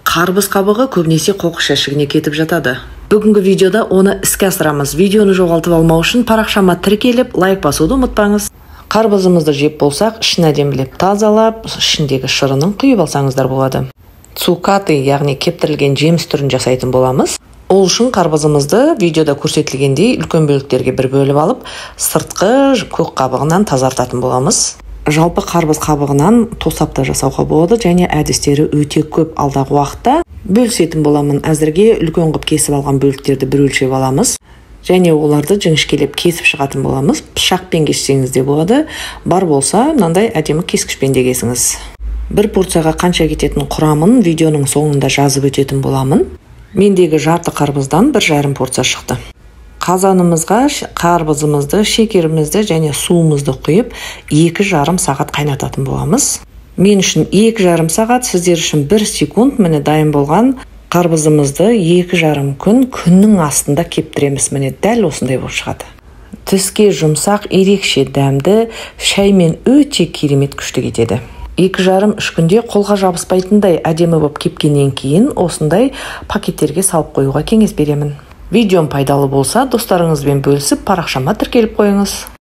Қарбыз қабығы көбінесе қоқыс жәшігіне кетіп жатады. Бүгінгі видеода оны іске асырамыз. Видеоны жоғалтып алмау үшін парақшама тіркеліп, лайк басуды ұмытпаңыз. Қарбызымызды жеп болсақ, ішін әдемілеп тазалап, ішіндегі шырынын құйып алсаңыздар болады. Цукаты, яғни кептірілген жеміс түрін жасайтын боламыз. Ол үшін қарбызымызды видеода көрсетілгендей үлкен бөліктерге бір бөліп алып, сыртқы көк қабығынан тазартатын боламыз. Жалпы қарбыз қабығынан тосап та жасауға болады, және әдістері өте көп. Алдағы уақытта бөлісетін боламын. Әзірге үлкен қып кесіп алған бөліктерді бір өлшеп аламыз, және оларды жіңішкелеп кесіп шығатын боламыз. Пышақпен кессеңіз де болады, бар болса мынандай әдемі кескішпен де кесіңіз. Бір порцияға қанша кететін құрамын видеоның соңында жазып өтетін боламын. Мендегі жарты қарбыздан 1,5 порция шықты. Қазанымызға қарбызымызды, шекерімізді және суымызды құйып 2,5 сағат қайнататын боламыз. Мен үшін 2,5 сағат, сіздер үшін 1 секунд. Міне дайын болған қарбызымызды 2,5 күннің астында кептіреміз. Міне дәл осындай болып шығады. Тіске жұмсақ, ерекше дәмді, шаймен өте керемет күшті кетеді. 2,5-3 күнде қолға жабыспайтындай әдемі болып кепкеннен кейін осындай пакеттерге салып қоюға кеңес беремін. Видеом пайдалы болса, достарыңызбен бөлісіп, парақшама тіркеліп қойыңыз.